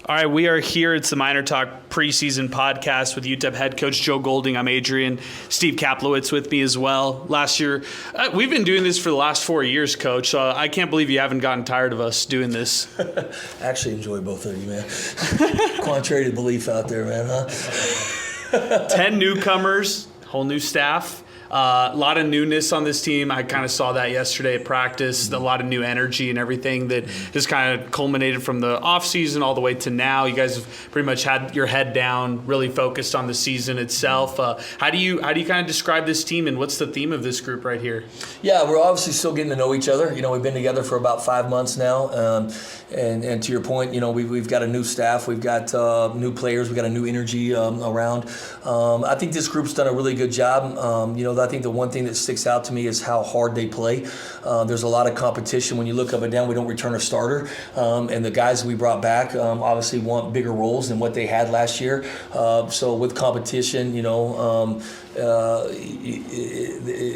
All right, we are here. It's the MinerTalk preseason podcast with UTEP head coach Joe Golding. I'm Adrian. Steve Kaplowitz with me as well. Last year, we've been doing this for the last 4 years, Coach. I can't believe you haven't gotten tired of us doing this. I actually enjoy both of you, man. Contrary to belief out there, man, huh? 10 newcomers, whole new staff. A lot of newness on this team. I kind of saw that yesterday at practice. A lot of new energy and everything that just kind of culminated from the offseason all the way to now. You guys have pretty much had your head down, really focused on the season itself. How do you kind of describe this team, and what's the theme of this group right here? Yeah, we're obviously still getting to know each other. You know, we've been together for about 5 months now. And to your point, you know, we've got a new staff. We've got new players. We've got a new energy around. I think this group's done a really good job. You know, I think the one thing that sticks out to me is how hard they play. There's a lot of competition. When you look up and down, we don't return a starter. And the guys we brought back obviously want bigger roles than what they had last year. So with competition, you know,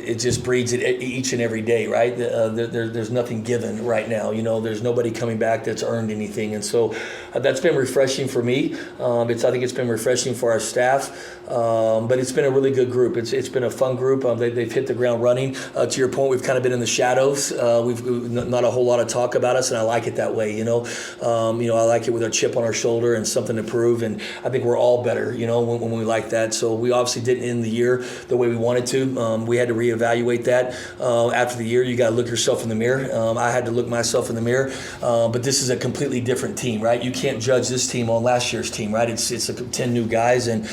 it just breeds it each and every day, right? There's nothing given right now. You know, there's nobody coming back that's earned anything. And so that's been refreshing for me. I think it's been refreshing for our staff. But it's been a really good group. It's been a fun group. They've hit the ground running. To your point, we've kind of been in the shadows. We've not a whole lot of talk about us, and I like it that way. You know, I like it with a chip on our shoulder and something to prove. And I think we're all better, you know, when we like that. So we obviously didn't end the year the way we wanted to. We had to reevaluate that after the year. You got to look yourself in the mirror. I had to look myself in the mirror. But this is a completely different team, right? You can't judge this team on last year's team, right? It's 10 new guys, and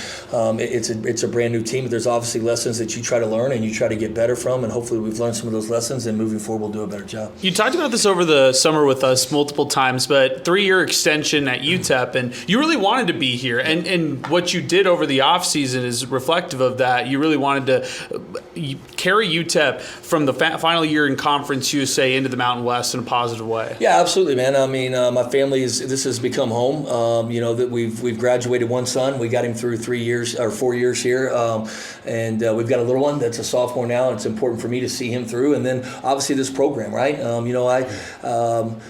it's a brand new team. But there's obviously lessons that you try to learn and you try to get better from, and hopefully we've learned some of those lessons, and moving forward we'll do a better job. You talked about this over the summer with us multiple times, but 3-year extension at UTEP, and you really wanted to be here, and what you did over the offseason is reflective of that. You really wanted to carry UTEP from the final year in Conference USA into the Mountain West in a positive way. Yeah, absolutely, man. I mean, my family this has become home. You know, that we've graduated one son. We got him through 4 years here, and we've got a little one that's a sophomore now. It's important for me to see him through, and then obviously this program, right? You know,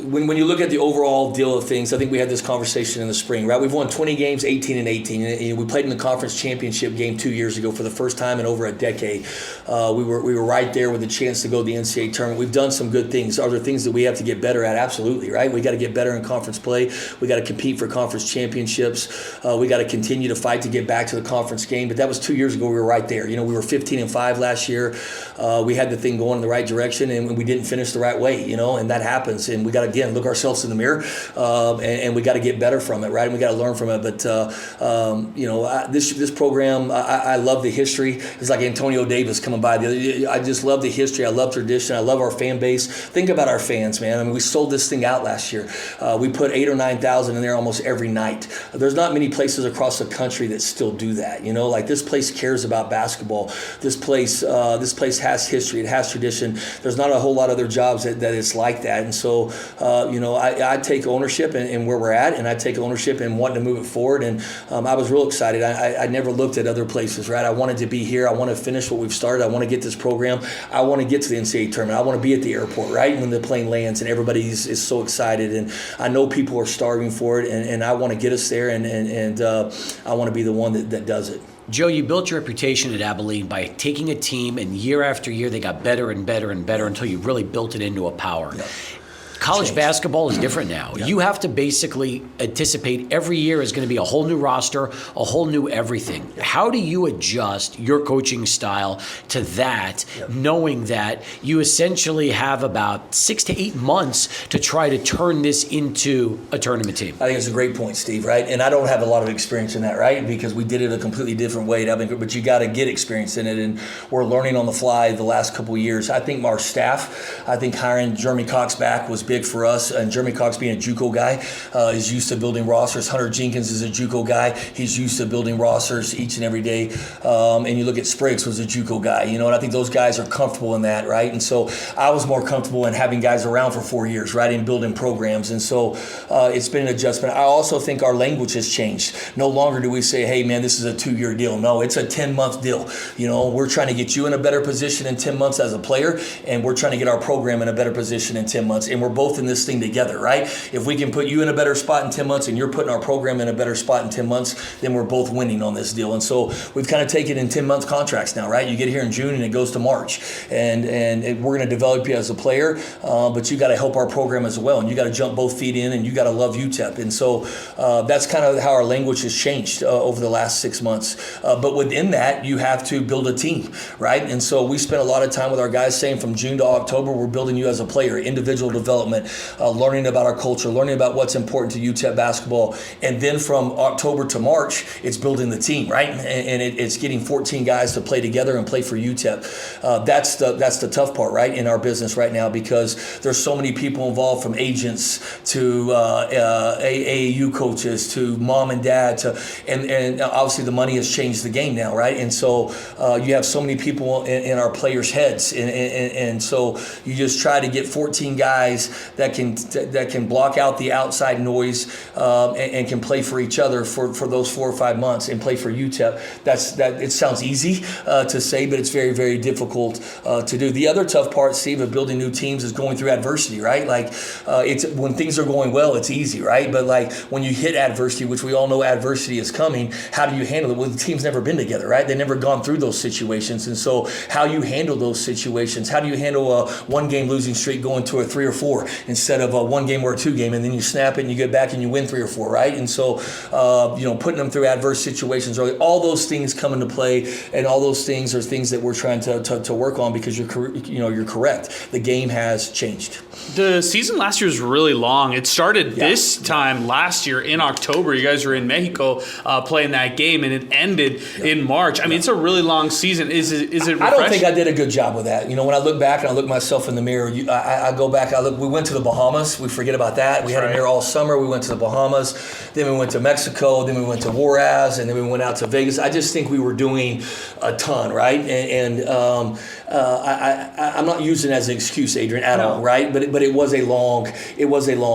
when you look at the overall deal of things, I think we had this conversation in the spring, right? We've won 20 games, 18 and 18. And we played in the conference championship game 2 years ago for the first time in over a decade. We were right there with a chance to go to the NCAA tournament. We've done some good things. Are there things that we have to get better at? Absolutely, right? We got to get better in conference play. We got to compete for conference championships. We got to continue to fight to get back to the conference game. But that was 2 years ago. We were right there. You know, we were 15-5 last year. We had the thing going in the right direction, and we didn't finish the right way. You know, and that happens. And we got to, again, look ourselves in the mirror, and we got to get better from it, right? And we got to learn from it. But you know, this program, I love the history. It's like Antonio Davis coming by. I just love the history. I love tradition. I love our fan base. Think about our fans, man. I mean, we sold this thing out last year. We put 8,000 or 9,000 in there almost every night. There's not many places across the country that still do that. You know, like this place cares about basketball. This place has history. It has tradition. There's not a whole lot of other jobs that it's like that. And so, you know, I take ownership in where we're at, and I take ownership in wanting to move it forward. And I was real excited. I never looked at other places, right? I wanted to be here. I want to finish what we've started. I want to get this program. I want to get to the NCAA tournament. I want to be at the airport, right, when the plane lands, and everybody is so excited. And I know people are starving for it, and I want to get us there, and I want to be the one that does it. Joe, you built your reputation at Abilene by taking a team, and year after year they got better and better and better until you really built it into a power. Yeah. College basketball is different now. Yeah. You have to basically anticipate every year is going to be a whole new roster, a whole new everything. Yeah. How do you adjust your coaching style to that, knowing that you essentially have about 6 to 8 months to try to turn this into a tournament team? I think it's a great point, Steve, right? And I don't have a lot of experience in that, right? Because we did it a completely different way. But you got to get experience in it, and we're learning on the fly the last couple of years. I think our staff, hiring Jeremy Cox back was big for us, and Jeremy Cox being a JUCO guy is used to building rosters. Hunter Jenkins is a JUCO guy. He's used to building rosters each and every day. And you look at Spriggs was a JUCO guy, you know, and I think those guys are comfortable in that, right? And so I was more comfortable in having guys around for 4 years, right, and building programs. And so it's been an adjustment. I also think our language has changed. No longer do we say, hey, man, this is a 2-year deal. No, it's a 10-month deal. You know, we're trying to get you in a better position in 10 months as a player, and we're trying to get our program in a better position in 10 months. And we're both both in this thing together, right? If we can put you in a better spot in 10 months and you're putting our program in a better spot in 10 months, then we're both winning on this deal. And so we've kind of taken in 10-month contracts now, right? You get here in June and it goes to March. And we're going to develop you as a player, but you got to help our program as well. And you got to jump both feet in, and you got to love UTEP. And so that's kind of how our language has changed over the last 6 months. But within that, you have to build a team, right? And so we spent a lot of time with our guys saying from June to October, we're building you as a player, individual development, learning about our culture, learning about what's important to UTEP basketball. And then from October to March, it's building the team, right? And it's getting 14 guys to play together and play for UTEP. That's the tough part, right, in our business right now, because there's so many people involved, from agents to AAU coaches to mom and dad and obviously the money has changed the game now, right? And so you have so many people in our players' heads, and so you just try to get 14 guys that can block out the outside noise and can play for each other for those 4 or 5 months and play for UTEP. It sounds easy to say, but it's very, very difficult to do. The other tough part, Steve, of building new teams is going through adversity, right? Like it's when things are going well, it's easy, right? But like when you hit adversity, which we all know adversity is coming, how do you handle it? Well, the team's never been together, right? They've never gone through those situations. And so how you handle those situations, how do you handle a 1-game losing streak going to a 3 or 4 instead of a 1-game or a 2-game, and then you snap it and you get back and you win 3 or 4, right? And so, putting them through adverse situations early, all those things come into play, and all those things are things that we're trying to work on, because you're correct. The game has changed. The season last year was really long. It started this time last year in October. You guys were in Mexico playing that game, and it ended in March. I mean, it's a really long season. Is it refreshing? I don't think I did a good job with that. When I look back and I look myself in the mirror, I go back, we went to the Bahamas. We forget about that. We had them there all summer. We went to the Bahamas. Then we went to Mexico. Then we went to Juarez. And then we went out to Vegas. I just think we were doing a ton, right? I'm not using it as an excuse, Adrian, at all, right? But it was a long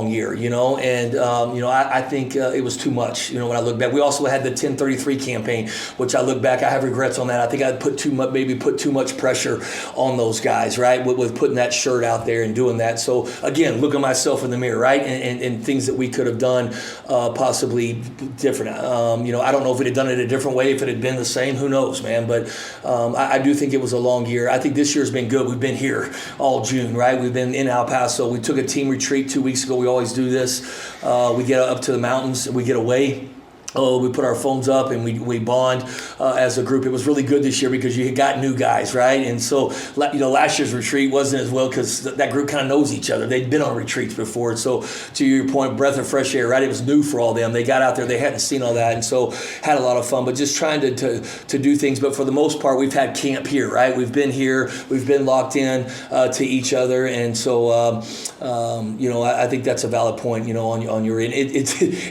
year, and I think it was too much, when I look back. We also had the 1033 campaign, which I look back, I have regrets on that. I think I put too much pressure on those guys, right? With putting that shirt out there and doing that. So again, look at myself in the mirror, right? And things that we could have done possibly different. I don't know if we'd have done it a different way, if it had been the same, who knows, man? But I do think it was a long year. I think this year's been good. We've been here all June, right? We've been in El Paso. We took a team retreat 2 weeks ago. We always do this. We get up to the mountains. We get away. We put our phones up and we bond as a group. It was really good this year because you got new guys, right? And so, last year's retreat wasn't as well because that group kind of knows each other. They'd been on retreats before. So, to your point, breath of fresh air, right? It was new for all them. They got out there. They hadn't seen all that. And so, had a lot of fun. But just trying to do things. But for the most part, we've had camp here, right? We've been here. We've been locked in to each other. And so, I think that's a valid point, on your end.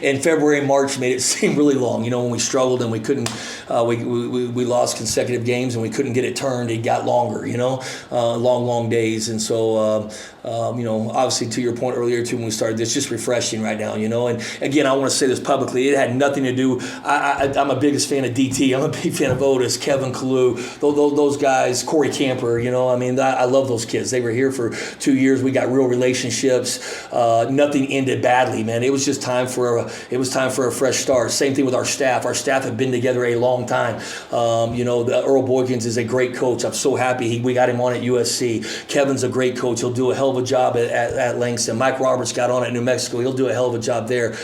And February and March made it seem really long, when we struggled and we couldn't, we lost consecutive games and we couldn't get it turned. It got longer, long days. And so, obviously to your point earlier too, when we started, it's just refreshing right now, and again, I want to say this publicly, it had nothing to do, I'm a biggest fan of DT. I'm a big fan of Otis, Kevin Kalu, those guys, Corey Camper, I love those kids. They were here for 2 years. We got real relationships. Nothing ended badly, man. It was just time for a fresh start. Same thing with our staff. Our staff have been together a long time. Earl Boykins is a great coach. I'm so happy we got him on at USC. Kevin's a great coach. He'll do a hell of a job at Langston. Mike Roberts got on at New Mexico. He'll do a hell of a job there.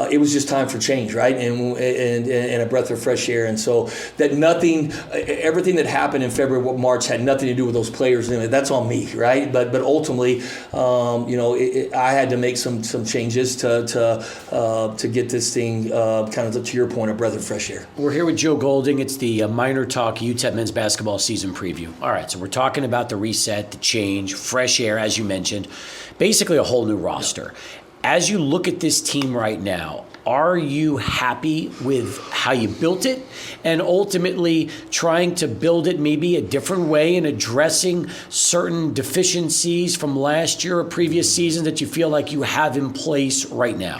It was just time for change, right? And a breath of fresh air. And so everything that happened in February, March had nothing to do with those players. That's on me, right? But ultimately, I had to make some changes to get this thing kind of, to your point, a breath of fresh air. We're here with Joe Golding. It's the MinerTalk UTEP men's basketball season preview. All right, so we're talking about the reset, the change, fresh air, as you mentioned, basically a whole new roster. As you look at this team right now, are you happy with how you built it and ultimately trying to build it maybe a different way and addressing certain deficiencies from last year or previous seasons that you feel like you have in place right now?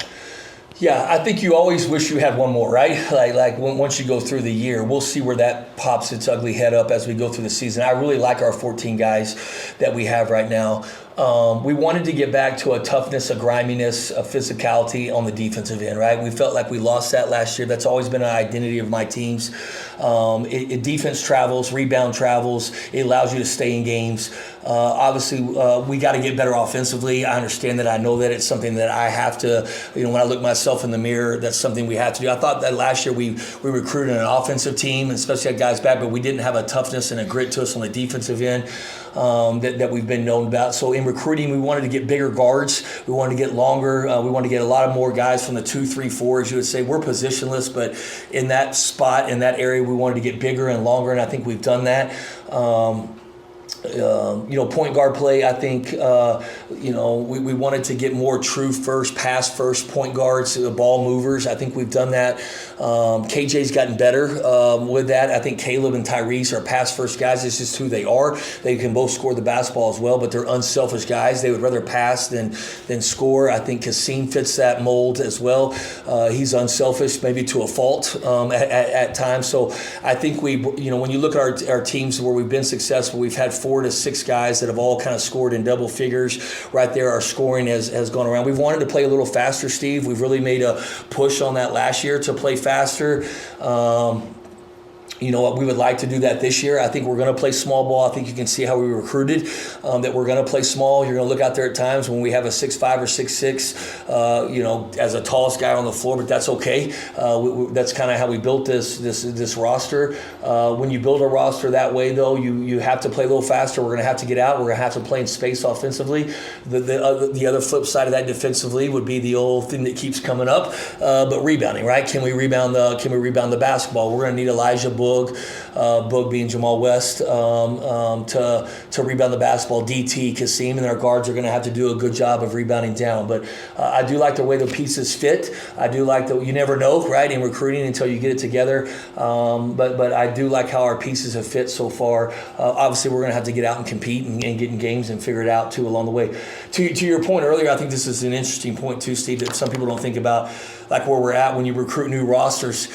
Yeah, I think you always wish you had one more, right? Like once you go through the year, we'll see where that pops its ugly head up as we go through the season. I really like our 14 guys that we have right now. we wanted to get back to a toughness, a griminess, a physicality on the defensive end, right? We felt like we lost that last year. That's always been an identity of my teams. Defense travels, rebound travels. It allows you to stay in games. Obviously, we got to get better offensively. I understand that. I know that it's something that I have to, when I look myself in the mirror, that's something we have to do. I thought that last year we recruited an offensive team, and especially had guys back, but we didn't have a toughness and a grit to us on the defensive end that we've been known about. So in recruiting, we wanted to get bigger guards. We wanted to get longer. We wanted to get a lot of more guys from the 2, 3, 4, as you would say. We're positionless, but in that spot, in that area, we wanted to get bigger and longer, and I think we've done that. Point guard play, I think, we wanted to get more true first, pass first point guards, the ball movers. I think we've done that. KJ's gotten better with that. I think Caleb and Tyrese are pass first guys. It's just who they are. They can both score the basketball as well, but they're unselfish guys. They would rather pass than score. I think Kasim fits that mold as well. He's unselfish, maybe to a fault at times. So I think when you look at our teams where we've been successful, we've had 4 to 6 guys that have all kind of scored in double figures. Right there, our scoring has gone around. We've wanted to play a little faster, Steve. We've really made a push on that last year to play faster. We would like to do that this year. I think we're going to play small ball. I think you can see how we recruited that we're going to play small. You're going to look out there at times when we have a 6'5" or 6'6", as a tallest guy on the floor, but that's okay. That's kind of how we built this roster. When you build a roster that way, though, you have to play a little faster. We're going to have to get out. We're going to have to play in space offensively. The other flip side of that defensively would be the old thing that keeps coming up, but rebounding, right? Can we rebound the basketball? We're going to need Elijah Boog being Jamal West, to rebound the basketball. DT, Kasim, and our guards are going to have to do a good job of rebounding down. But I do like the way the pieces fit. I do like you never know, right, in recruiting until you get it together. But I do like how our pieces have fit so far. Obviously, we're going to have to get out and compete and get in games and figure it out, too, along the way. To your point earlier, I think this is an interesting point, too, Steve, that some people don't think about, like where we're at when you recruit new rosters.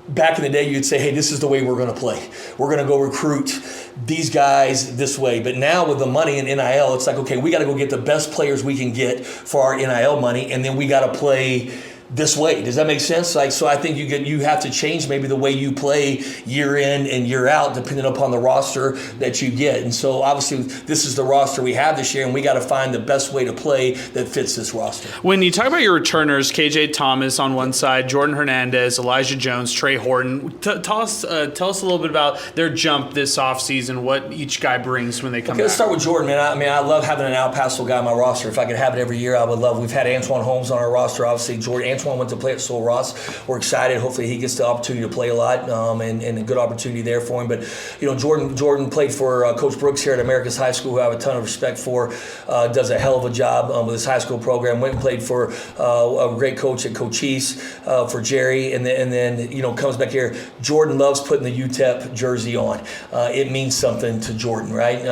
Back in the day, you'd say, hey, this is the way we're going to play. We're going to go recruit these guys this way. But now with the money in NIL, it's like, okay, we got to go get the best players we can get for our NIL money, and then we got to play this way. Does that make sense? So I think you have to change maybe the way you play year in and year out, depending upon the roster that you get. And so obviously this is the roster we have this year, and we got to find the best way to play that fits this roster. When you talk about your returners, KJ Thomas on one side, Jordan Hernandez, Elijah Jones, Trey Horton, tell us a little bit about their jump this offseason, what each guy brings when they come back. Let's start with Jordan, man. I love having an El Paso guy on my roster. If I could have it every year, I would love. We've had Antoine Holmes on our roster. Obviously, Antoine went to play at Sol Ross. We're excited. Hopefully, he gets the opportunity to play a lot, and a good opportunity there for him. But Jordan played for Coach Brooks here at America's High School, who I have a ton of respect for. Does a hell of a job with his high school program. Went and played for a great coach at Cochise for Jerry, and then comes back here. Jordan loves putting the UTEP jersey on. It means something to Jordan, right?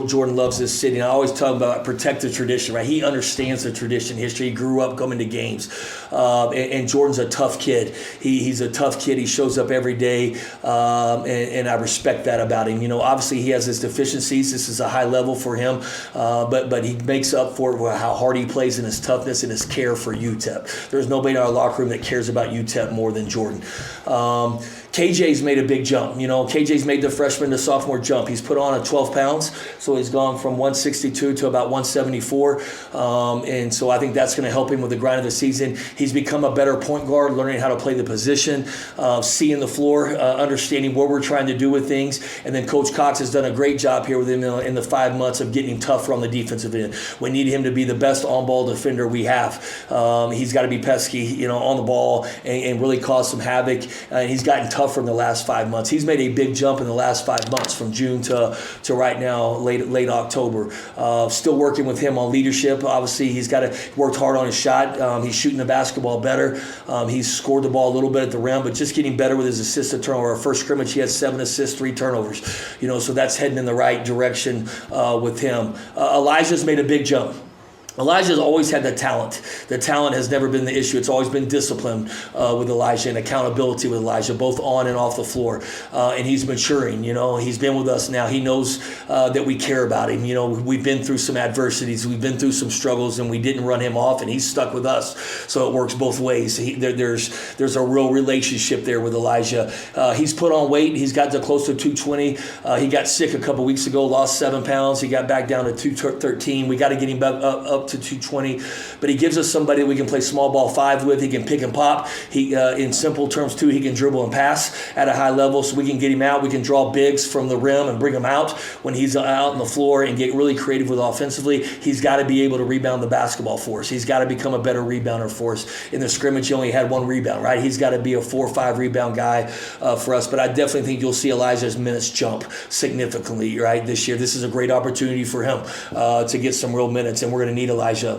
Jordan loves this city. And I always talk about protect the tradition, right? He understands the tradition, history. He grew up coming to games. And Jordan's a tough kid. He's a tough kid. He shows up every day, and I respect that about him. Obviously he has his deficiencies. This is a high level for him, but he makes up for it with how hard he plays and his toughness and his care for UTEP. There's nobody in our locker room that cares about UTEP more than Jordan. KJ's made a big jump. KJ's made the freshman to sophomore jump. He's put on 12 pounds, so he's gone from 162 to about 174. And so I think that's going to help him with the grind of the season. He's become a better point guard, learning how to play the position, seeing the floor, understanding what we're trying to do with things. And then Coach Cox has done a great job here with him in the 5 months of getting him tougher on the defensive end. We need him to be the best on-ball defender we have. He's got to be pesky, on the ball and really cause some havoc. And he's gotten tougher in the last 5 months. He's made a big jump in the last 5 months from June to right now, late October. Still working with him on leadership. Obviously, he's worked hard on his shot. He's shooting the basketball better. He's scored the ball a little bit at the rim, but just getting better with his assist to turnover. Our first scrimmage, he had 7 assists, 3 turnovers. So that's heading in the right direction with him. Elijah's made a big jump. Elijah's always had the talent. The talent has never been the issue. It's always been discipline with Elijah and accountability with Elijah, both on and off the floor. And he's maturing. He's been with us now. He knows that we care about him. We've been through some adversities. We've been through some struggles, and we didn't run him off, and he's stuck with us. So it works both ways. There's a real relationship there with Elijah. He's put on weight. He's got to close to 220. He got sick a couple weeks ago, lost 7 pounds. He got back down to 213. We got to get him back up to 220, but he gives us somebody we can play small ball 5 with. He can pick and pop. He, in simple terms too, he can dribble and pass at a high level, so we can get him out. We can draw bigs from the rim and bring him out when he's out on the floor and get really creative with offensively. He's got to be able to rebound the basketball for us. He's got to become a better rebounder for us. In the scrimmage, he only had 1 rebound, right? He's got to be a 4 or 5 rebound guy for us, but I definitely think you'll see Elijah's minutes jump significantly, right, this year. This is a great opportunity for him to get some real minutes, and we're going to need Elijah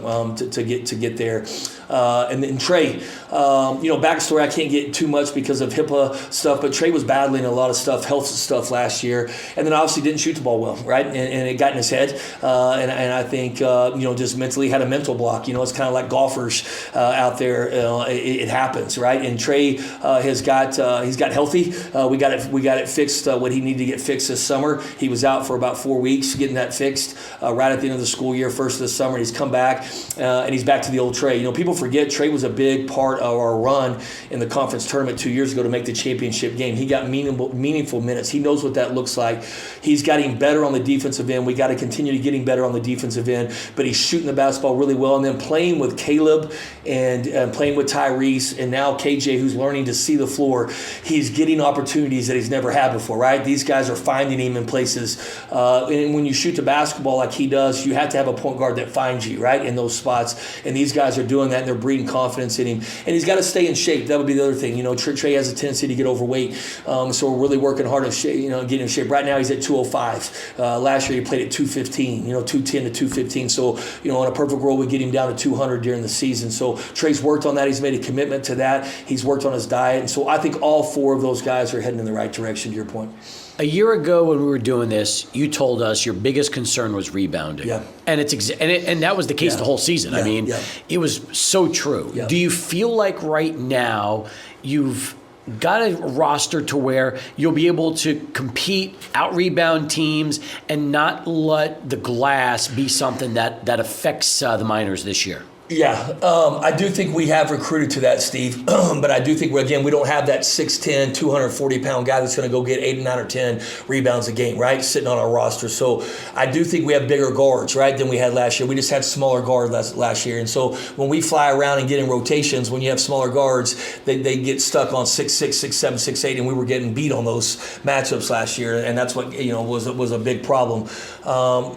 to get there. And then Trey, backstory, I can't get too much because of HIPAA stuff, but Trey was battling a lot of stuff, health stuff last year, and then obviously didn't shoot the ball well, right? And it got in his head, and I think just mentally had a mental block. It's kind of like golfers out there. It happens, right? And Trey he's got healthy. We got it fixed what he needed to get fixed this summer. He was out for about 4 weeks getting that fixed right at the end of the school year, first of the summer. He's come back and he's back to the old Trey. People forget Trey was a big part of our run in the conference tournament 2 years ago to make the championship game. He got meaningful minutes. He knows what that looks like. He's getting better on the defensive end. We got to continue to get him better on the defensive end, but he's shooting the basketball really well. And then playing with Caleb and playing with Tyrese and now KJ, who's learning to see the floor, he's getting opportunities that he's never had before, right? These guys are finding him in places. And when you shoot the basketball like he does, you have to have a point guard that finds you, right, in those spots. And these guys are doing that, and they're breeding confidence in him. And he's got to stay in shape. That would be the other thing. Trey has a tendency to get overweight, so we're really working hard on getting in shape. Right now he's at 205. Last year he played at 215, 210 to 215. So, on a perfect world, we get him down to 200 during the season. So Trey's worked on that. He's made a commitment to that. He's worked on his diet. And so I think all 4 of those guys are heading in the right direction, to your point. A year ago when we were doing this, you told us your biggest concern was rebounding. Yeah. And and that was the case the whole season. Yeah. It was so true. Yeah. Do you feel like right now you've got a roster to where you'll be able to compete, out-rebound teams, and not let the glass be something that affects the Miners this year? Yeah, I do think we have recruited to that, Steve. But I do think, again, we don't have that 6'10", 240-pound guy that's going to go get 8, 9, or 10 rebounds a game, right, sitting on our roster. So I do think we have bigger guards, right, than we had last year. We just had smaller guards last year. And so when we fly around and get in rotations, when you have smaller guards, they get stuck on 6'6", 6'7", 6'8", and we were getting beat on those matchups last year. And that's what was a big problem.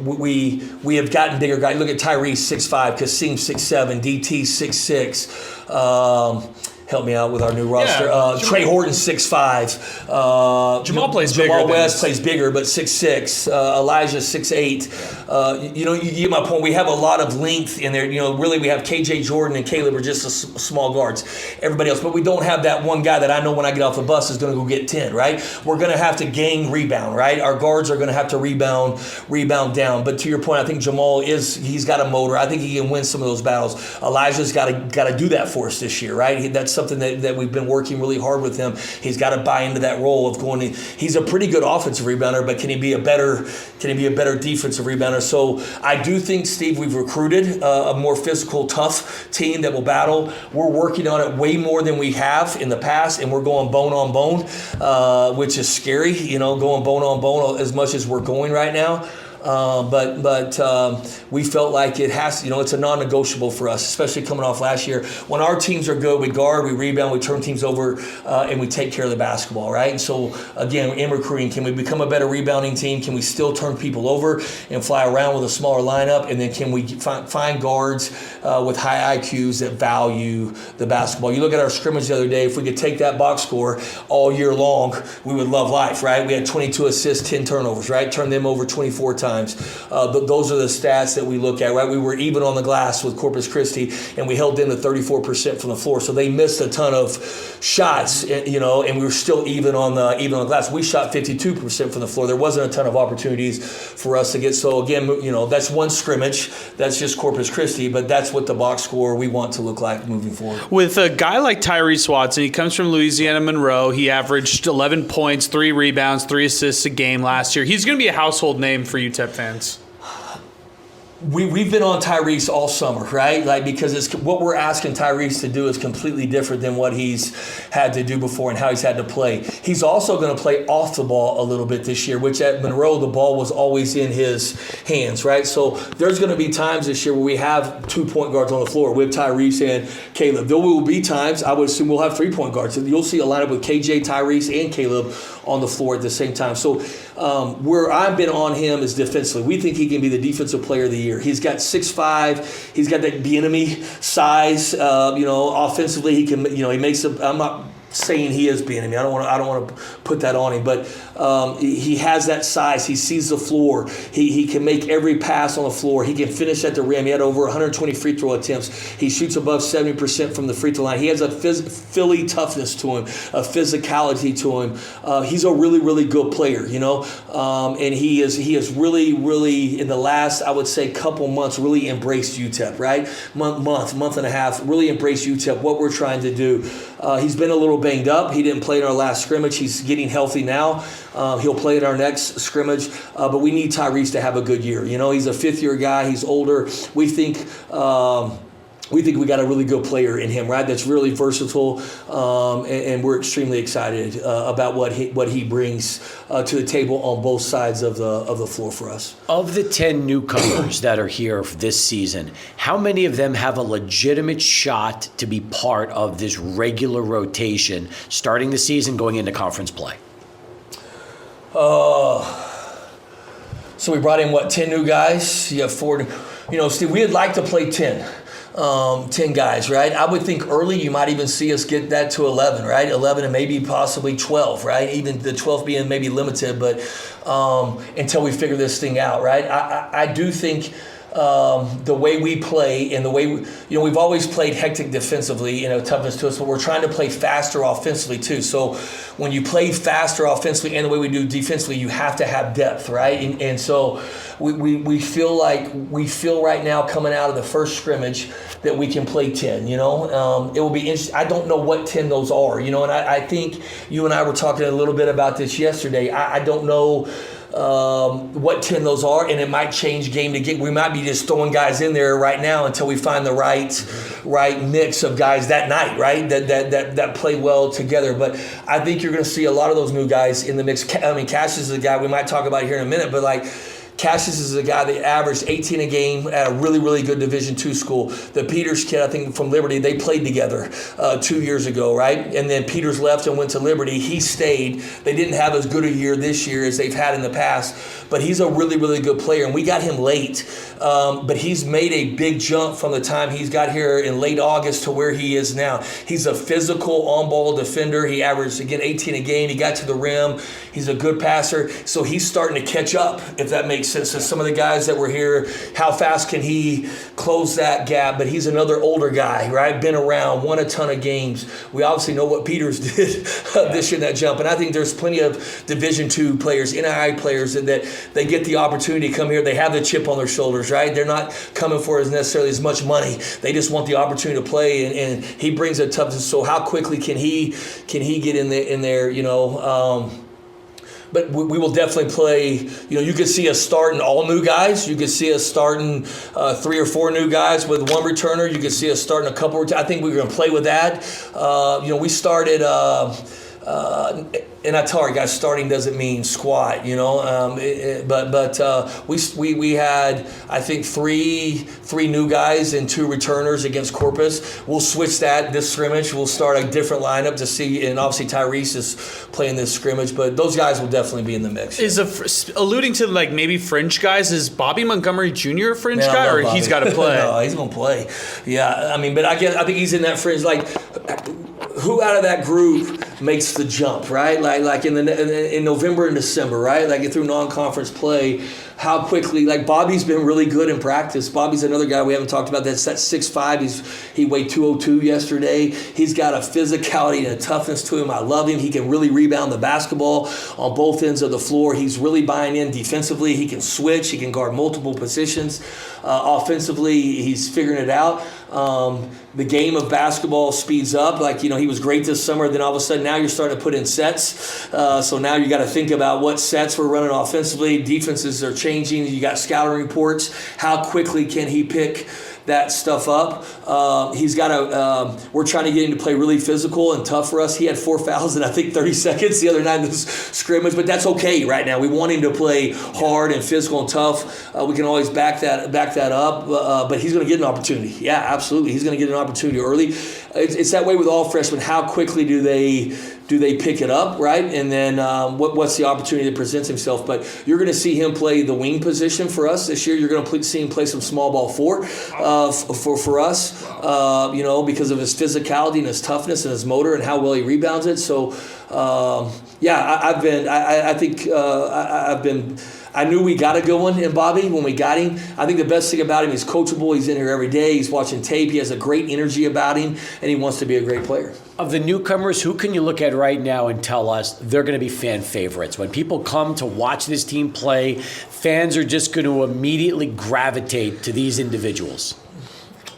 We have gotten bigger guys. Look at Tyrese, 6'5", Kasim, 6'7", DT 6'6", help me out with our new roster. Trey Horton 6'5". Jamal plays bigger. Jamal West plays bigger, but 6'6". Elijah 6'8". You get my point. We have a lot of length in there. Really we have KJ, Jordan, and Caleb are just small guards. Everybody else, but we don't have that one guy that I know when I get off the bus is going to go get 10. Right? We're going to have to gang rebound. Right? Our guards are going to have to rebound down. But to your point, I think Jamal he's got a motor. I think he can win some of those battles. Elijah's got to do that for us this year. Right? That's something that we've been working really hard with him. He's got to buy into that role of going. He's a pretty good offensive rebounder, but can he be a better defensive rebounder? So I do think, Steve, we've recruited a more physical, tough team that will battle. We're working on it way more than we have in the past, and we're going bone on bone, which is scary. Going bone on bone as much as we're going right now. But we felt like it has, it's a non-negotiable for us, especially coming off last year. When our teams are good, we guard, we rebound, we turn teams over, and we take care of the basketball, right? And so, again, in recruiting, can we become a better rebounding team? Can we still turn people over and fly around with a smaller lineup? And then can we find guards with high IQs that value the basketball? You look at our scrimmage the other day, if we could take that box score all year long, we would love life, right? We had 22 assists, 10 turnovers, right? Turn them over 24 times. times. Those are the stats that we look at, right? We were even on the glass with Corpus Christi, and we held them to 34% from the floor. So they missed a ton of shots, and we were still even on the glass. We shot 52% from the floor. There wasn't a ton of opportunities for us to get. So again, that's one scrimmage. That's just Corpus Christi, but that's what the box score we want to look like moving forward. With a guy like Tyrese Watson, he comes from Louisiana Monroe. He averaged 11 points, 3 rebounds, 3 assists a game last year. He's going to be a household name for UTEP fans. We've been on Tyrese all summer, right? Because what we're asking Tyrese to do is completely different than what he's had to do before and how he's had to play. He's also going to play off the ball a little bit this year, which at Monroe, the ball was always in his hands, right? So there's going to be times this year where we have 2 point guards on the floor with Tyrese and Caleb. There will be times, I would assume, we'll have 3 point guards. You'll see a lineup with KJ, Tyrese, and Caleb on the floor at the same time. So where I've been on him is defensively. We think he can be the defensive player of the year. He's got 6'5". He's got that Bieniemy size. Offensively, he can. He makes. I'm not saying he is Bieniemy. I don't want to put that on him, but he has that size. He sees the floor. He can make every pass on the floor. He can finish at the rim. He had over 120 free throw attempts. He shoots above 70% from the free throw line. He has a Philly toughness to him, a physicality to him. He's a really, really good player, and he is really, really in the last, I would say, couple months really embraced UTEP, right? Month and a half, really embraced UTEP, what we're trying to do. He's been a little banged up. He didn't play in our last scrimmage. He's getting healthy now. He'll play in our next scrimmage. But we need Tyrese to have a good year. He's a fifth-year guy. He's older. We think we got a really good player in him, right? That's really versatile, and we're extremely excited about what he brings to the table on both sides of the floor for us. Of the 10 newcomers that are here this season, how many of them have a legitimate shot to be part of this regular rotation starting the season going into conference play? So we brought in, 10 new guys? You have 4. Steve, we'd like to play 10. 10 guys, right? I would think early you might even see us get that to 11, right? 11 and maybe possibly 12, right? Even the 12 being maybe limited, but until we figure this thing out, right? I do think the way we play and the way we've always played hectic defensively, toughness to us, but we're trying to play faster offensively too. So when you play faster offensively and the way we do defensively, you have to have depth, right? And so we feel right now coming out of the first scrimmage that we can play 10. It will be interesting. I don't know what 10 those are, and I think you and I were talking a little bit about this yesterday. I don't know what 10 those are, and it might change game to game. We might be just throwing guys in there right now until we find the right mix of guys that night, right? That play well together. But I think you're going to see a lot of those new guys in the mix. Cassius is a guy we might talk about here in a minute, but Cassius is a guy that averaged 18 a game at a really, really good Division II school. The Peters kid, I think, from Liberty, they played together 2 years ago, right? And then Peters left and went to Liberty. He stayed. They didn't have as good a year this year as they've had in the past, but he's a really, really good player, and we got him late. But he's made a big jump from the time he's got here in late August to where he is now. He's a physical on-ball defender. He averaged, again, 18 a game. He got to the rim. He's a good passer. So he's starting to catch up, if that makes sense, to some of the guys that were here. How fast can he close that gap? But he's another older guy, right? Been around, won a ton of games. We obviously know what Peters did this year in that jump. And I think there's plenty of Division II players, NII players, that they get the opportunity to come here. They have the chip on their shoulders, right? They're not coming for necessarily as much money. They just want the opportunity to play, and he brings a toughness. So how quickly can he get in there? But we will definitely play. You could see us starting all new guys. You could see us starting 3 or 4 new guys with 1 returner. You could see us starting a couple. I think we're going to play with that. We started. And I tell our guys, starting doesn't mean squat, but we had, I think, three new guys and 2 returners against Corpus. We'll switch that this scrimmage. We'll start a different lineup to see, and obviously Tyrese is playing this scrimmage, but those guys will definitely be in the mix. Alluding to maybe fringe guys, is Bobby Montgomery Jr. a fringe guy, or Bobby. He's got to play? No, he's going to play. Yeah, but I think he's in that fringe. Who out of that group makes the jump, right? Like in November and December, right? Through non-conference play, how quickly, like Bobby's been really good in practice. Bobby's another guy we haven't talked about that's at 6'5". He weighed 202 yesterday. He's got a physicality and a toughness to him. I love him. He can really rebound the basketball on both ends of the floor. He's really buying in defensively. He can switch. He can guard multiple positions. Offensively, he's figuring it out. The game of basketball speeds up. Like, he was great this summer. Then all of a sudden now you're starting to put in sets. So now you got to think about what sets we're running offensively. Defenses are changing. You got scouting reports. How quickly can he pick that stuff up? We're trying to get him to play really physical and tough for us. He had 4 fouls in, I think, 30 seconds the other night in this scrimmage, but that's okay right now. We want him to play hard and physical and tough. We can always back that up, but he's going to get an opportunity. Yeah, absolutely. He's going to get an opportunity early. It's that way with all freshmen. How quickly do they pick it up, right? And then what's the opportunity that presents himself? But you're going to see him play the wing position for us this year. You're going to see him play some small ball for us, because of his physicality and his toughness and his motor and how well he rebounds it. So, I knew we got a good one in Bobby when we got him. I think the best thing about him, he's coachable. He's in here every day. He's watching tape. He has a great energy about him, and he wants to be a great player. Of the newcomers, who can you look at right now and tell us they're going to be fan favorites? When people come to watch this team play, fans are just going to immediately gravitate to these individuals.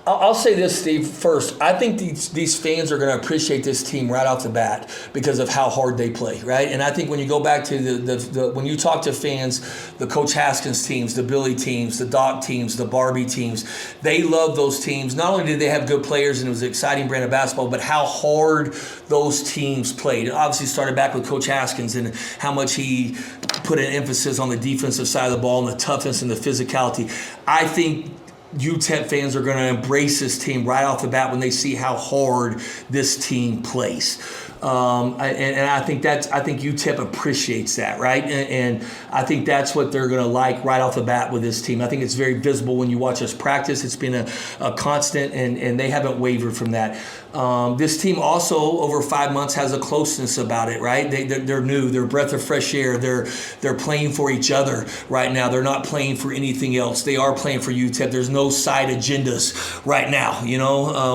I'll say this, Steve, first. I think these fans are going to appreciate this team right off the bat because of how hard they play, right? And I think when you go back to when you talk to fans, the Coach Haskins teams, the Billy teams, the Doc teams, the Barbie teams, they love those teams. Not only did they have good players and it was an exciting brand of basketball, but how hard those teams played. It obviously started back with Coach Haskins and how much he put an emphasis on the defensive side of the ball and the toughness and the physicality. I think UTEP fans are going to embrace this team right off the bat when they see how hard this team plays. I think UTEP appreciates that, right? And I think that's what they're going to like right off the bat with this team. I think it's very visible when you watch us practice. It's been a constant, and they haven't wavered from that. This team also, over 5 months, has a closeness about it, right? They're new. They're a breath of fresh air. They're playing for each other right now. They're not playing for anything else. They are playing for UTEP. There's no side agendas right now,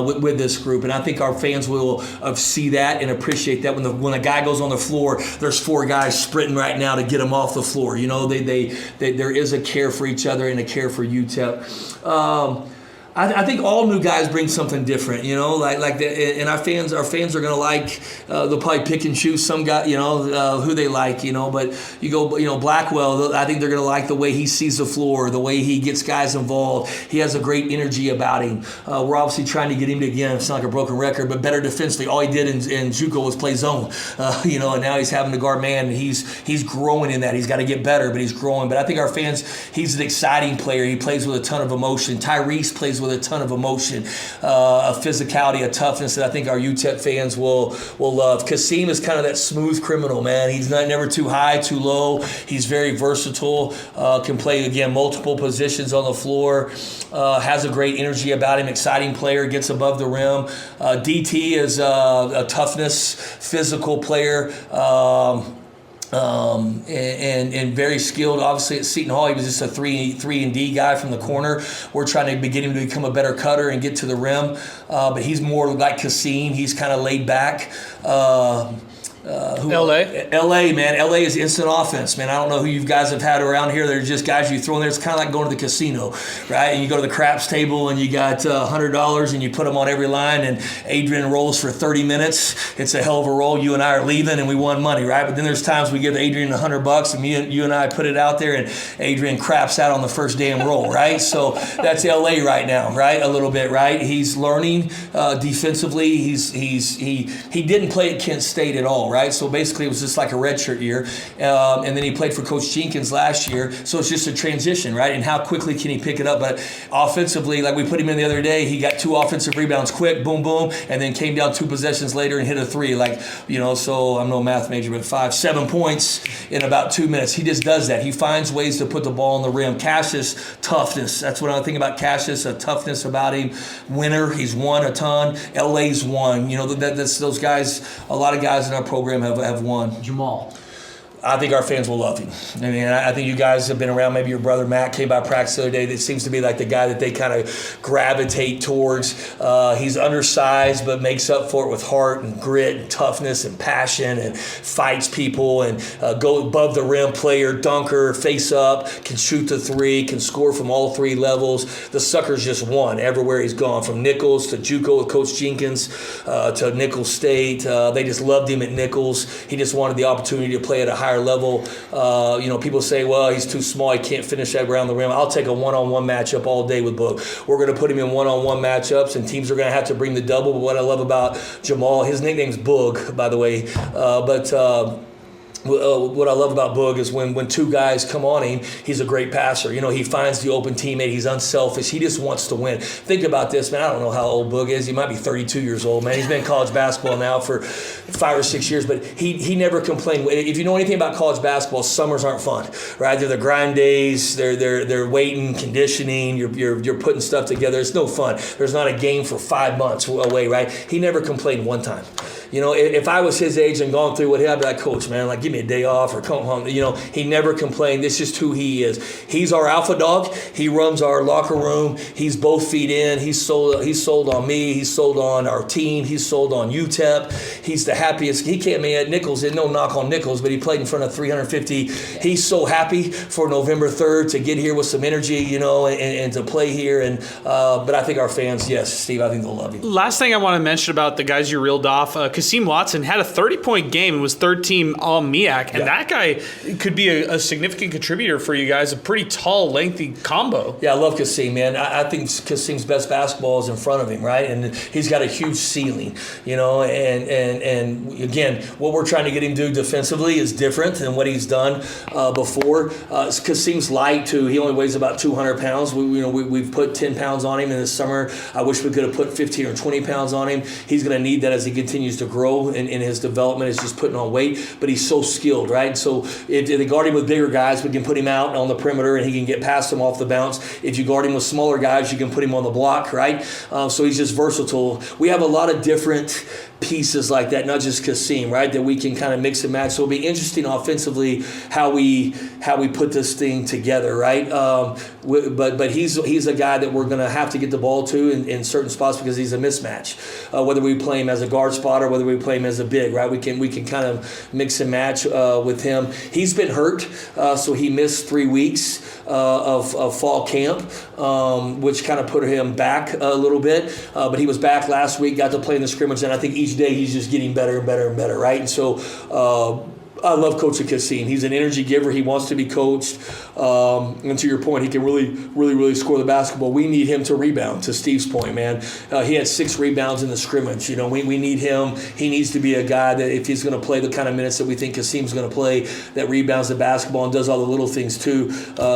with this group. And I think our fans will see that and appreciate that. When a guy goes on the floor, there's 4 guys sprinting right now to get him off the floor. There is a care for each other and a care for UTEP. I think all new guys bring something different, and our fans are going to like. They'll probably pick and choose some guy, who they like, But you go, Blackwell. I think they're going to like the way he sees the floor, the way he gets guys involved. He has a great energy about him. We're obviously trying to get him to, again, it's not like a broken record, but better defensively. All he did in JUCO was play zone, and now he's having to guard man. And he's growing in that. He's got to get better, but he's growing. But I think our fans, he's an exciting player. He plays with a ton of emotion. Tyrese plays with a ton of emotion, a physicality, a toughness that I think our UTEP fans will love. Kasim is kind of that smooth criminal, man. He's never too high, too low. He's very versatile, can play, again, multiple positions on the floor, has a great energy about him, exciting player, gets above the rim. DT is a toughness, physical player. And very skilled. Obviously at Seton Hall, he was just a 3-and-D guy from the corner. We're trying to get him to become a better cutter and get to the rim. But he's more like Kasim. He's kind of laid back. LA, man. LA is instant offense, man. I don't know who you guys have had around here. They're just guys you throw in there. It's kind of like going to the casino, right? And you go to the craps table and you got $100 and you put them on every line, and Adrian rolls for 30 minutes. It's a hell of a roll. You and I are leaving and we won money, right? But then there's times we give Adrian $100 and you and I put it out there and Adrian craps out on the first damn roll, right? So that's LA right now, right? A little bit, right? He's learning defensively. He didn't play at Kent State at all, right? So basically it was just like a redshirt year. And then he played for Coach Jenkins last year. So it's just a transition, right? And how quickly can he pick it up? But offensively, like we put him in the other day, he got 2 offensive rebounds quick, boom, boom, and then came down 2 possessions later and hit a 3. So I'm no math major, but 7 points in about 2 minutes. He just does that. He finds ways to put the ball on the rim. Cassius, toughness. That's what I think about Cassius, a toughness about him. Winner, he's won a ton. LA's won. That's those guys, a lot of guys in our program have won. Jamal. I think our fans will love him. I mean, I think you guys have been around. Maybe your brother Matt came by practice the other day. That seems to be like the guy that they kind of gravitate towards. He's undersized, but makes up for it with heart and grit and toughness and passion, and fights people and go above the rim player, dunker, face up, can shoot the three, can score from all three levels. The sucker's just won everywhere he's gone, from Nichols to JUCO with Coach Jenkins to Nichols State. They just loved him at Nichols. He just wanted the opportunity to play at a higher level. People say, well, he's too small, he can't finish that around the rim. I'll take a one-on-one matchup all day with Boog. We're going to put him in one-on-one matchups, and teams are going to have to bring the double. But what I love about Jamal, his nickname's Boog, by the way, what I love about Boog is when two guys come on him, he's a great passer. He finds the open teammate. He's unselfish. He just wants to win. Think about this, man. I don't know how old Boog is. He might be 32 years old, man. He's been in college basketball now for 5 or 6 years, but he never complained. If you know anything about college basketball, summers aren't fun, right? They're the grind days. They're waiting, conditioning. You're putting stuff together. It's no fun. There's not a game for 5 months away, right? He never complained one time. If I was his age and gone through what I'd be like, Coach, man, like, give me a day off or come home. He never complained. This is who he is. He's our alpha dog. He runs our locker room. He's both feet in. He's sold on me. He's sold on our team. He's sold on UTEP. He's the happiest. He can't be at Nichols. And no knock on Nichols, but he played in front of 350. He's so happy for November 3rd to get here with some energy, and to play here. But I think our fans, yes, Steve, I think they'll love you. Last thing I want to mention about the guys you reeled off, Kasim Watson had a 30-point game and was third team All-MEAC, and that guy could be a significant contributor for you guys, a pretty tall, lengthy combo. Yeah, I love Kasim, man. I think Kasim's best basketball is in front of him, right? And he's got a huge ceiling, and again, what we're trying to get him to do defensively is different than what he's done before. Kasim's light, too. He only weighs about 200 pounds. We've put 10 pounds on him in the summer. I wish we could have put 15 or 20 pounds on him. He's going to need that as he continues to grow in his development. Is just putting on weight, but he's so skilled, right? So if they guard him with bigger guys, we can put him out on the perimeter and he can get past them off the bounce. If you guard him with smaller guys, you can put him on the block, right? So he's just versatile. We have a lot of different pieces like that, not just Kasim, right? That we can kind of mix and match. So it'll be interesting offensively how we put this thing together, right? But he's a guy that we're going to have to get the ball to in certain spots because he's a mismatch. Whether we play him as a guard spot or whether we play him as a big, right? We can kind of mix and match with him. He's been hurt, so he missed 3 weeks of fall camp, which kind of put him back a little bit. But he was back last week, got to play in the scrimmage, and I think each day he's just getting better and better and better, right? And so I love coaching Kasim. He's an energy giver. He wants to be coached. And to your point, he can really score the basketball. We need him to rebound, to Steve's point, man. He had 6 rebounds in the scrimmage. We need him. He needs to be a guy that if he's going to play the kind of minutes that we think Kasim's going to play, that rebounds the basketball and does all the little things too,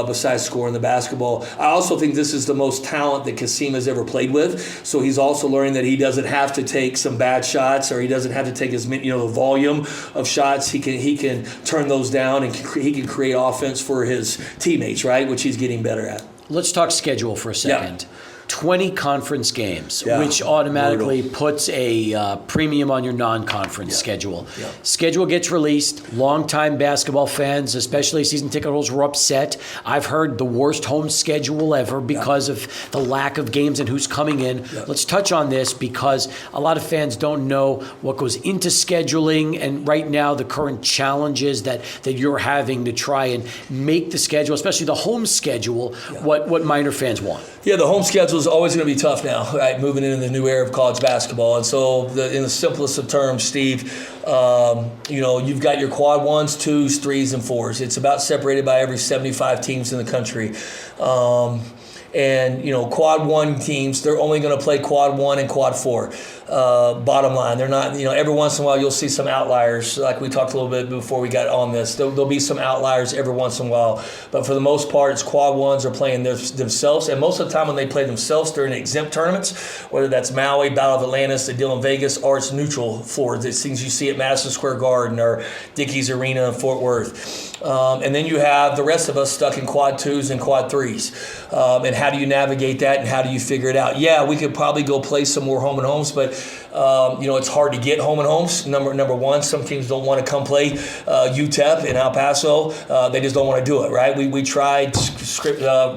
besides scoring the basketball. I also think this is the most talent that Kasim has ever played with. So he's also learning that he doesn't have to take some bad shots, or he doesn't have to take as many, the volume of shots. He can turn those down, and he can create offense for his teammates, right, which he's getting better at. Let's talk schedule for a second. Yeah. 20 conference games, which automatically brutal. puts a premium on your non-conference schedule. Yeah. Schedule gets released. Longtime basketball fans, especially season ticket holders, were upset. I've heard the worst home schedule ever because of the lack of games and who's coming in. Yeah. Let's touch on this because a lot of fans don't know what goes into scheduling, and right now the current challenges that you're having to try and make the schedule, especially the home schedule, what Miner fans want. Yeah, the home schedule is always going to be tough now, right? Moving into the new era of college basketball. And so, in the simplest of terms, Steve, you've got your quad 1s, 2s, 3s, and 4s. It's about separated by every 75 teams in the country. And quad 1 teams, they're only going to play quad 1 and quad 4. Bottom line, they're not, every once in a while you'll see some outliers, like we talked a little bit before we got on this. There'll be some outliers every once in a while, but for the most part, it's quad 1s are playing themselves, and most of the time when they play themselves, they're in exempt tournaments, whether that's Maui, Battle of Atlantis, the deal in Vegas, or it's neutral floors. It's things you see at Madison Square Garden or Dickies Arena in Fort Worth. And then you have the rest of us stuck in quad 2s and quad 3s. And how do you navigate that, and how do you figure it out? Yeah, we could probably go play some more home and homes, but It's hard to get home and homes. Number one, some teams don't want to come play UTEP in El Paso. They just don't want to do it, right? We tried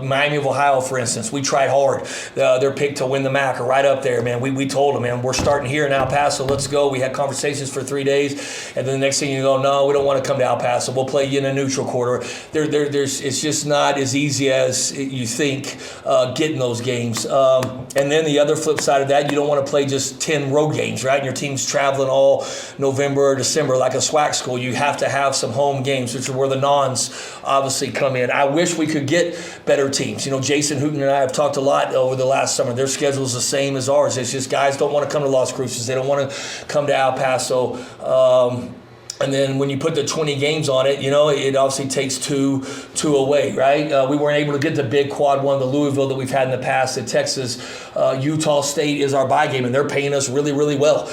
Miami of Ohio, for instance. We tried hard. They're picked to win the MAC or right up there, man. We told them, man, we're starting here in El Paso. Let's go. We had conversations for 3 days, and then the next thing you go, no, we don't want to come to El Paso. We'll play you in a neutral quarter. It's just not as easy as you think getting those games. And then the other flip side of that, you don't want to play just 10 road games, right? And your team's traveling all November or December like a SWAC school. You have to have some home games, which are where the nons obviously come in. I wish we could get better teams. Jason Hooten and I have talked a lot over the last summer. Their schedule is the same as ours. It's just guys don't want to come to Las Cruces. They don't want to come to El Paso. And then when you put the 20 games on it, it obviously takes two away, right? We weren't able to get the big quad one, the Louisville that we've had in the past. The Texas, Utah State is our bye game, and they're paying us really, really well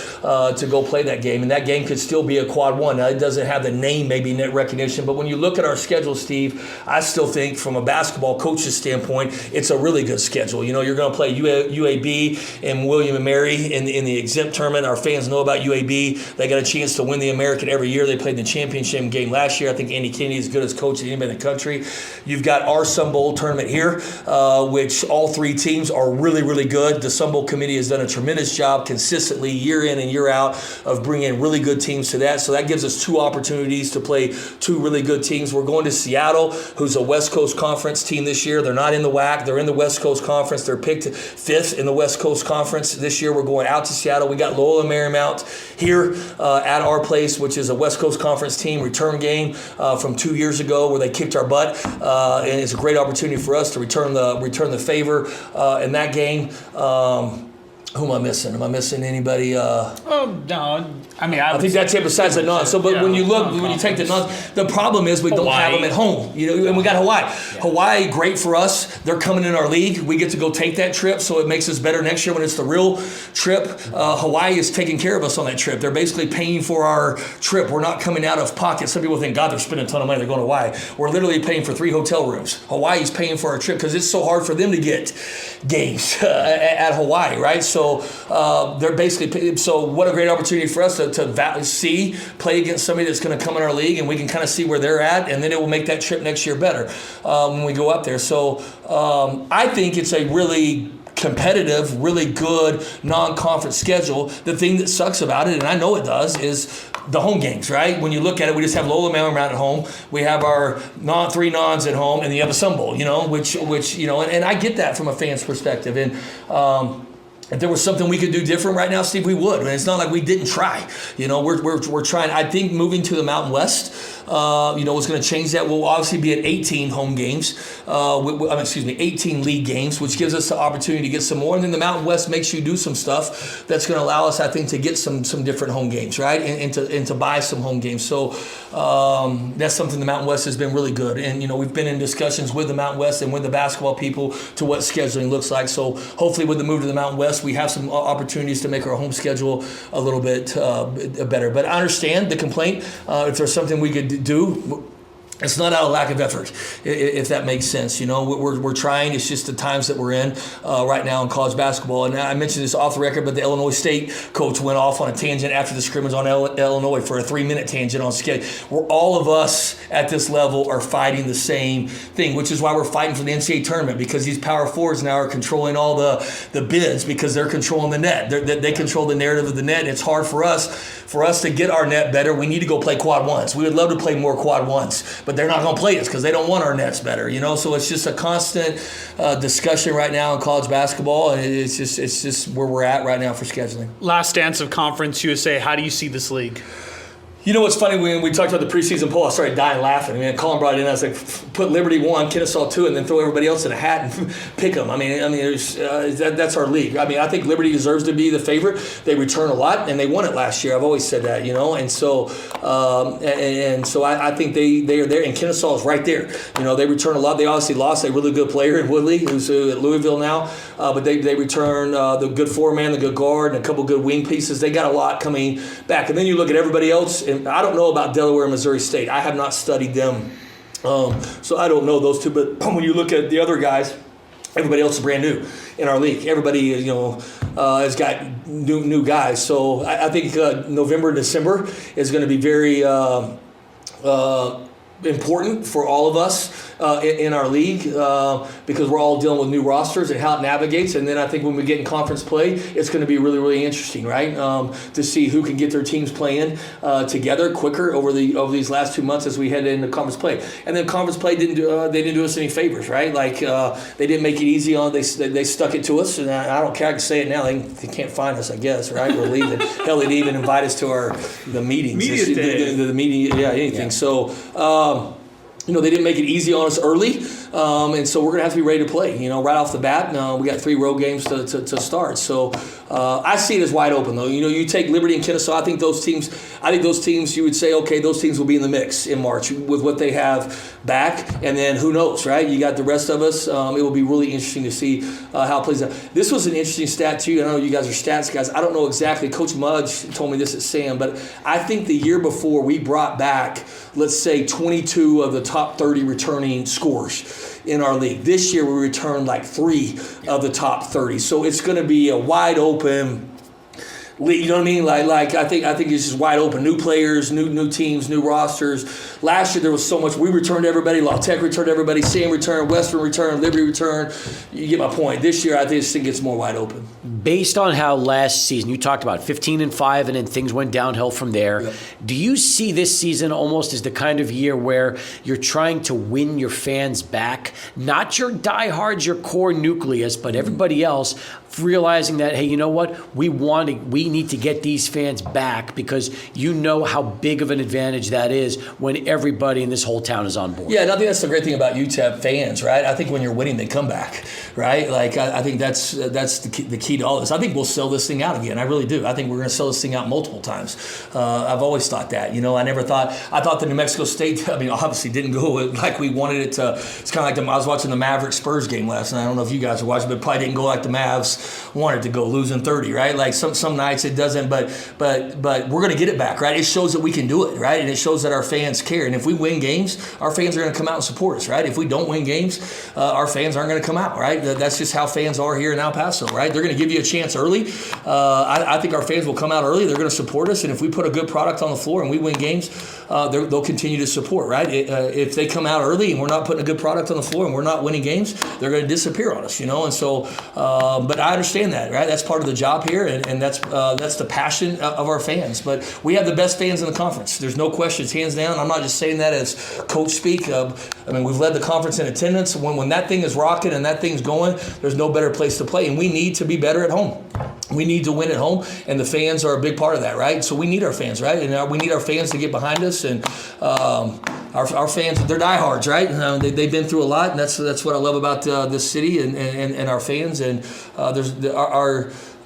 to go play that game. And that game could still be a quad one. Now, it doesn't have the name, maybe net recognition, but when you look at our schedule, Steve, I still think from a basketball coach's standpoint, it's a really good schedule. You're going to play UAB and William and Mary in the exempt tournament. Our fans know about UAB. They got a chance to win the American every year. They played the championship game last year. I think Andy Kennedy is as good as coach as anybody in the country. You've got our Sun Bowl tournament here, which all three teams are really, really good. The Sun Bowl committee has done a tremendous job consistently year in and year out of bringing really good teams to that. So that gives us two opportunities to play two really good teams. We're going to Seattle, who's a West Coast Conference team this year. They're not in the WAC. They're in the West Coast Conference. They're picked 5th in the West Coast Conference. This year we're going out to Seattle. We got Loyola Marymount here at our place, which is a West Coast Conference team return game from 2 years ago where they kicked our butt, and it's a great opportunity for us to return the favor in that game. Who am I missing? Am I missing anybody? No. I think that's it besides the non. So, but when you take the non, the problem is we don't have them at home. And we got Hawaii. Yeah. Hawaii, great for us. They're coming in our league. We get to go take that trip, so it makes us better next year when it's the real trip. Hawaii is taking care of us on that trip. They're basically paying for our trip. We're not coming out of pocket. Some people think, God, they're spending a ton of money. They're going to Hawaii. We're literally paying for 3 hotel rooms. Hawaii's paying for our trip because it's so hard for them to get games at Hawaii, right? So they're basically so what a great opportunity for us to play against somebody that's going to come in our league, and we can kind of see where they're at, and then it will make that trip next year better when we go up there. So I think it's a really competitive, really good non-conference schedule. The thing that sucks about it, and I know it does, is the home games, right? When you look at it, we just have Loyola Marymount at home. We have our 3 nons at home, and you have a Sun Bowl, which and I get that from a fan's perspective. And if there was something we could do different right now, Steve, we would. And it's not like we didn't try. We're trying. I think moving to the Mountain West, was going to change that. We'll obviously be at 18 home games. 18 league games, which gives us the opportunity to get some more. And then the Mountain West makes you do some stuff that's going to allow us, I think, to get some different home games, right? And to buy some home games. So that's something the Mountain West has been really good. And, we've been in discussions with the Mountain West and with the basketball people to what scheduling looks like. So hopefully with the move to the Mountain West, we have some opportunities to make our home schedule a little bit better. But I understand the complaint. If there's something we could do, it's not out of lack of effort, if that makes sense. We're trying. It's just the times that we're in right now in college basketball. And I mentioned this off the record, but the Illinois State coach went off on a tangent after the scrimmage on Illinois for a 3-minute tangent on schedule. Where all of us at this level are fighting the same thing, which is why we're fighting for the NCAA tournament, because these power forwards now are controlling all the bids because they're controlling the net. They control the narrative of the net. And it's hard for us to get our net better. We need to go play quad ones. We would love to play more quad ones, but they're not going to play us because they don't want our nets better, So it's just a constant discussion right now in college basketball, and it's just where we're at right now for scheduling. Last dance of Conference USA. How do you see this league? What's funny, when we talked about the preseason poll, I started dying laughing. Colin brought it in. I was like, put Liberty 1, Kennesaw 2, and then throw everybody else in a hat and pick them. That's our league. I think Liberty deserves to be the favorite. They return a lot, and they won it last year. I've always said that, And so, I think they are there, and Kennesaw is right there. They return a lot. They obviously lost a really good player in Woodley, who's at Louisville now, but they return the good 4-man, the good guard, and a couple good wing pieces. They got a lot coming back, and then you look at everybody else. And I don't know about Delaware and Missouri State. I have not studied them, so I don't know those two. But when you look at the other guys, Everybody else is brand new in our league. Everybody, has got new guys. So I think November and December is going to be very important for all of us in our league because we're all dealing with new rosters and how it navigates. And then I think when we get in conference play, it's going to be really, really interesting, right? To see who can get their teams playing together quicker over these last 2 months as we head into conference play. And then conference play didn't do us any favors, right? Like they didn't make it easy on. They stuck it to us, and I don't care. I can say it now. They can't find us, I guess, right? We're leaving. Hell, they didn't even invite us to the meetings. Media day. The meeting, anything. Yeah. So. They didn't make it easy on us early, and so we're going to have to be ready to play. Right off the bat, we got 3 road games to start. So I see it as wide open, though. You take Liberty and Kennesaw. I think those teams. You would say, okay, those teams will be in the mix in March with what they have back, and then who knows, right? You got the rest of us. It will be really interesting to see how it plays out. This was an interesting stat too. I know you guys are stats guys. I don't know exactly. Coach Mudge told me this at Sam, but I think the year before we brought back, let's say, 22 of the top 30 returning scorers in our league. This year we returned like 3 of the top 30. So it's going to be a wide open league. You know what I mean? Like I think it's just wide open. New players, new teams, new rosters. Last year there was so much. We returned everybody. La Tech returned everybody. Sam returned. Western returned. Liberty returned. You get my point. This year I think this thing gets more wide open. Based on how last season, you talked about 15-5 and then things went downhill from there. Yep. Do you see this season almost as the kind of year where you're trying to win your fans back? Not your diehards, your core nucleus, but everybody else realizing that, hey, you know what? We need to get these fans back because how big of an advantage that is when everybody in this whole town is on board. Yeah, and I think that's the great thing about UTEP fans, right? I think when you're winning, they come back, right? Like I think that's the key to all this. I think we'll sell this thing out again. I really do. I think we're going to sell this thing out multiple times. I've always thought that. I thought the New Mexico State, obviously didn't go like we wanted it to. It's kind of like I was watching the Mavericks Spurs game last night. I don't know if you guys were watching, but it probably didn't go like the Mavs wanted to go, losing 30, right? Like some nights it doesn't, but we're going to get it back, right? It shows that we can do it, right? And it shows that our fans care. And if we win games, our fans are going to come out and support us, right? If we don't win games, our fans aren't going to come out, right? That's just how fans are here in El Paso, right? They're going to give you a chance early. I think our fans will come out early. They're going to support us. And if we put a good product on the floor and we win games, they'll continue to support, right? If they come out early and we're not putting a good product on the floor and we're not winning games, they're going to disappear on us, And so, but I understand that, right? That's part of the job here, and that's the passion of our fans. But we have the best fans in the conference. There's no questions, hands down. I'm not just saying that as coach speak. We've led the conference in attendance. When that thing is rocking and that thing's going, there's no better place to play. And we need to be better at home. We need to win at home, and the fans are a big part of that, right? So we need our fans, right? And we need our fans to get behind us, and our fans, they're diehards, right? They've been through a lot, and that's what I love about this city and our fans. And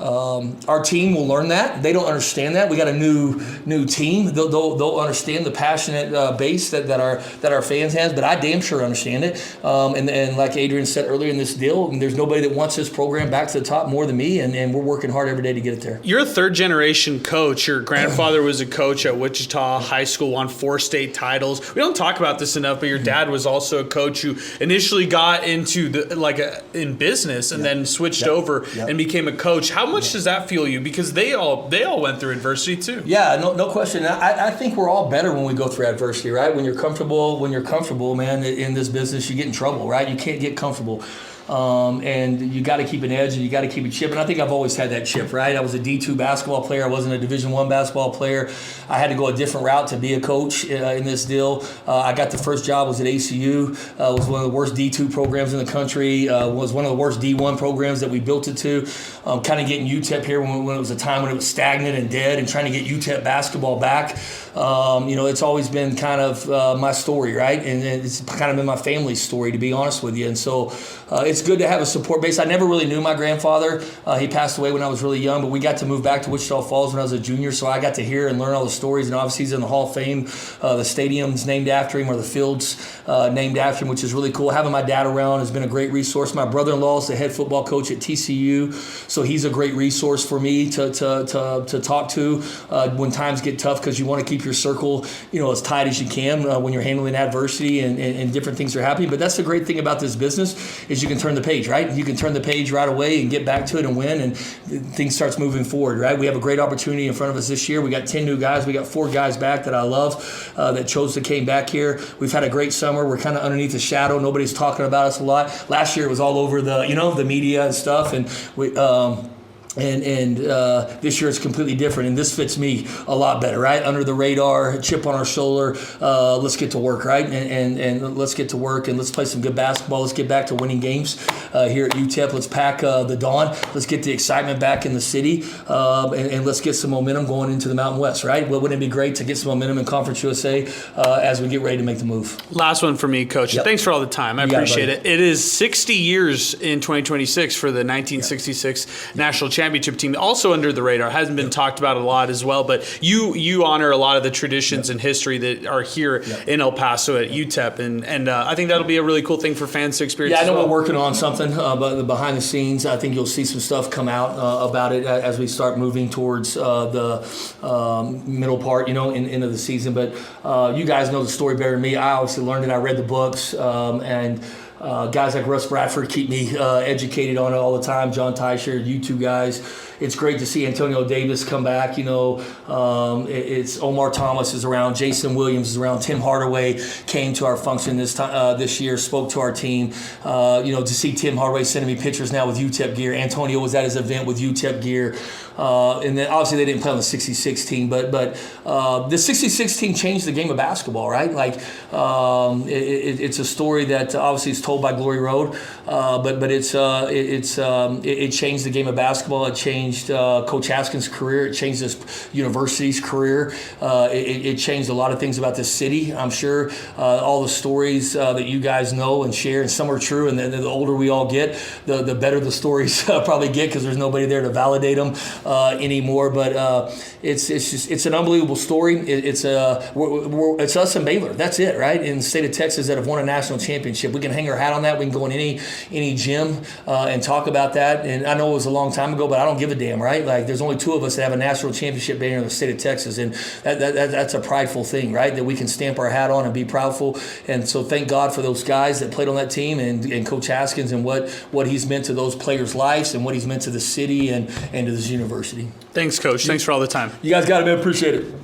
our team will learn that. They don't understand that. We got a new team. They'll understand the passionate base that our fans has. But I damn sure understand it. And like Adrian said earlier in this deal, there's nobody that wants this program back to the top more than me. And we're working hard every day to get it there. You're a third-generation coach. Your grandfather was a coach at Wichita High School, won 4 state titles. We don't talk about this enough, but your dad was also a coach who initially got into in business and then switched over and became a coach. How much does that fuel you? Because they all went through adversity too. Yeah, no question. I think we're all better when we go through adversity, right? When you're comfortable, man, in this business, you get in trouble, right? You can't get comfortable. And you got to keep an edge and you got to keep a chip. And I think I've always had that chip, right? I was a D2 basketball player. I wasn't a Division I basketball player. I had to go a different route to be a coach in this deal. I got the first job was at ACU. It was one of the worst D2 programs in the country. Was one of the worst D1 programs that we built it to. Kind of getting UTEP here when it was a time when it was stagnant and dead, and trying to get UTEP basketball back. It's always been kind of my story, right? And it's kind of been my family's story, to be honest with you. And so it's good to have a support base. I never really knew my grandfather. He passed away when I was really young, but we got to move back to Wichita Falls when I was a junior, so I got to hear and learn all the stories. And obviously he's in the Hall of Fame. The stadium's named after him, or the field's named after him, which is really cool. Having my dad around has been a great resource. My brother-in-law is the head football coach at TCU, so he's a great resource for me to talk to when times get tough, because you want to keep your circle as tight as you can when you're handling adversity and different things are happening. But that's the great thing about this business, is you can turn the page, right? You can turn the page right away and get back to it and win, and things starts moving forward, right? We have a great opportunity in front of us this year. We got 10 new guys. We got 4 guys back that I love that chose to came back here. We've had a great summer. We're kind of underneath the shadow. Nobody's talking about us a lot. Last year it was all over the media and stuff, and we. And this year it's completely different, and this fits me a lot better, right? Under the radar, chip on our shoulder. Let's get to work, right? And let's get to work, and let's play some good basketball. Let's get back to winning games here at UTEP. Let's pack the dawn. Let's get the excitement back in the city, and let's get some momentum going into the Mountain West, right? Well, wouldn't it be great to get some momentum in Conference USA as we get ready to make the move? Last one for me, Coach. Yep. Thanks for all the time. I appreciate it. It is 60 years in 2026 for the 1966 National Championship team. Also under the radar, hasn't been talked about a lot as well, but you honor a lot of the traditions and history that are here in El Paso at UTEP, and I think that'll be a really cool thing for fans to experience. Yeah, I know we're working on something, but behind the scenes, I think you'll see some stuff come out about it as we start moving towards the middle part, into the season. But you guys know the story better than me. I obviously learned it. I read the books, and guys like Russ Bradford keep me educated on it all the time. John Teicher, you two guys. It's great to see Antonio Davis come back. It's Omar Thomas is around, Jason Williams is around, Tim Hardaway came to our function this year, spoke to our team. To see Tim Hardaway sending me pictures now with UTEP gear. Antonio was at his event with UTEP gear. And then obviously they didn't play on the 66 team, but the 66 team changed the game of basketball, right? Like it's a story that obviously is told by Glory Road, but it changed the game of basketball. It changed Coach Haskins' career. It changed this university's career. It changed a lot of things about this city. I'm sure all the stories that you guys know and share, and some are true, and the older we all get, the better the stories probably get, because there's nobody there to validate them anymore. But it's an unbelievable story. It's us and Baylor. That's it, right? In the state of Texas that have won a national championship. We can hang our hat on that. We can go in any gym and talk about that. And I know it was a long time ago, but I don't give a damn, right? Like, there's only 2 of us that have a national championship banner in the state of Texas, and that's a prideful thing, right? That we can stamp our hat on and be proudful. And so thank God for those guys that played on that team, and Coach Haskins, and what he's meant to those players' lives, and what he's meant to the city and to this university. Thanks, Coach. Thanks for all the time. You guys got it, man. Appreciate it.